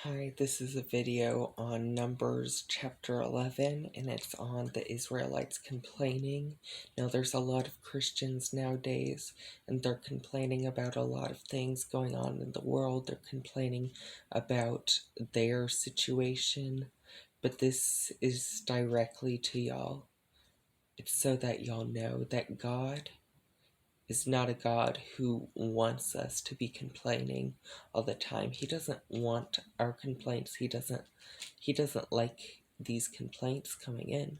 Hi, this is a video on Numbers chapter 11, and it's on the Israelites complaining. Now, there's a lot of Christians nowadays, and they're complaining about a lot of things going on in the world. They're complaining about their situation, but this is directly to y'all. It's so that y'all know that God is not a God who wants us to be complaining all the time. He doesn't want our complaints. He doesn't like these complaints coming in,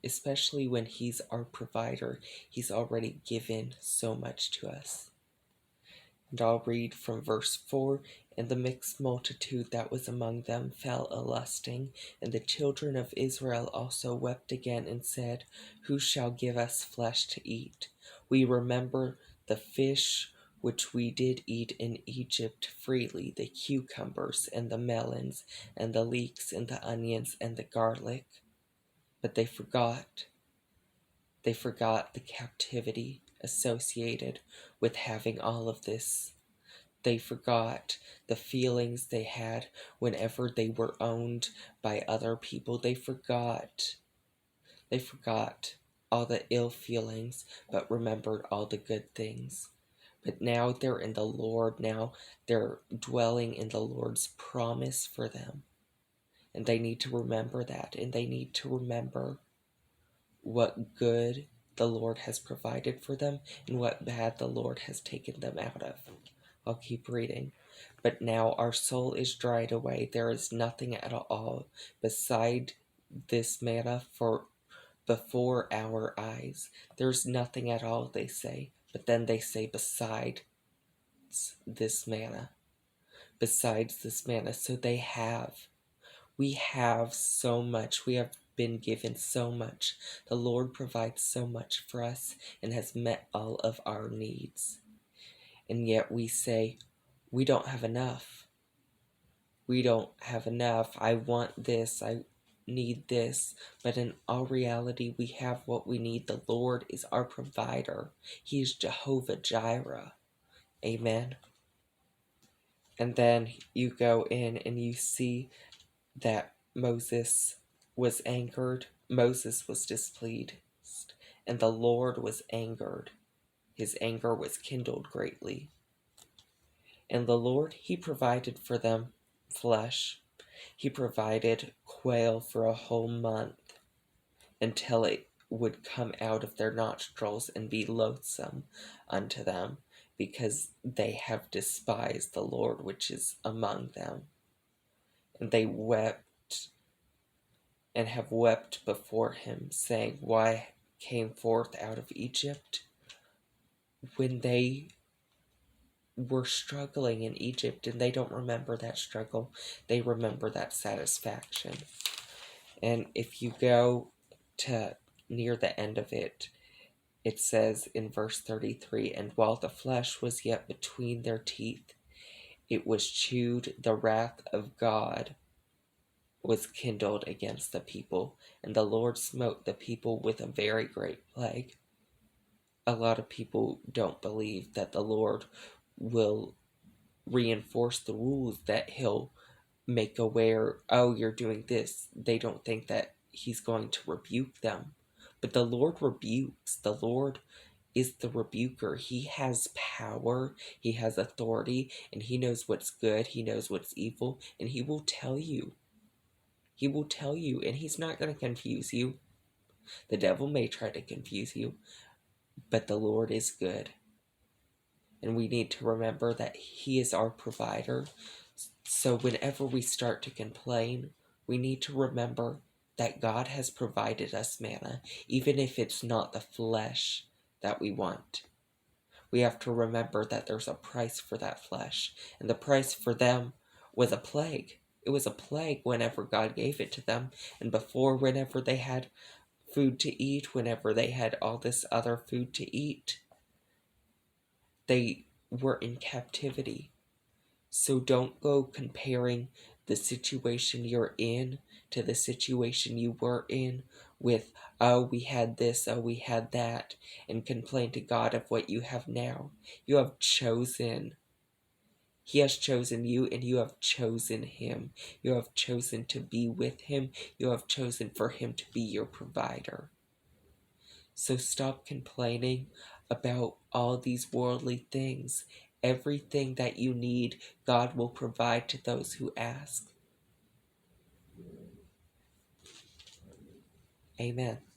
especially when he's our provider. He's already given so much to us. And I'll read from verse 4. And the mixed multitude that was among them fell a lusting, and the children of Israel also wept again and said, Who shall give us flesh to eat? We remember the fish which we did eat in Egypt freely, the cucumbers and the melons and the leeks and the onions and the garlic. But they forgot. They forgot the captivity associated with having all of this. They forgot the feelings they had whenever they were owned by other people. They forgot all the ill feelings, but remembered all the good things. But now they're in the Lord. Now they're dwelling in the Lord's promise for them. And they need to remember that. And they need to remember what good the Lord has provided for them and what bad the Lord has taken them out of. I'll keep reading. But now our soul is dried away. There is nothing at all beside this manna for before our eyes. There's nothing at all, they say. But then they say, besides this manna. Besides this manna. So we have so much. We have been given so much. The Lord provides so much for us and has met all of our needs. And yet we say, we don't have enough. We don't have enough. I want this. I need this. But in all reality, we have what we need. The Lord is our provider. He is Jehovah Jireh. Amen. And then you go in and you see that Moses was angered. Moses was displeased. And the Lord was angered. His anger was kindled greatly. And the Lord, he provided for them flesh. He provided quail for a whole month until it would come out of their nostrils and be loathsome unto them, because they have despised the Lord which is among them. And they wept and have wept before him, saying, Why came forth out of Egypt? When they were struggling in Egypt, and they don't remember that struggle, they remember that satisfaction. And if you go to near the end of it, it says in verse 33, And while the flesh was yet between their teeth, it was chewed, the wrath of God was kindled against the people, and the Lord smote the people with a very great plague. A lot of people don't believe that the Lord will reinforce the rules, that he'll make aware, oh, you're doing this. They don't think that he's going to rebuke them. But the Lord rebukes. The Lord is the rebuker. He has power, he has authority, and he knows what's good, he knows what's evil, and he will tell you. He will tell you, and he's not going to confuse you. The devil may try to confuse you, but the Lord is good. And we need to remember that he is our provider. So whenever we start to complain, we need to remember that God has provided us manna, even if it's not the flesh that we want. We have to remember that there's a price for that flesh, and the price for them was a plague. It was a plague whenever God gave it to them, and before, whenever they had food to eat, whenever they had all this other food to eat, they were in captivity. So don't go comparing the situation you're in to the situation you were in with, oh, we had this, oh, we had that, and complain to God of what you have now. You have chosen. He has chosen you, and you have chosen him. You have chosen to be with him. You have chosen for him to be your provider. So stop complaining about all these worldly things. Everything that you need, God will provide to those who ask. Amen.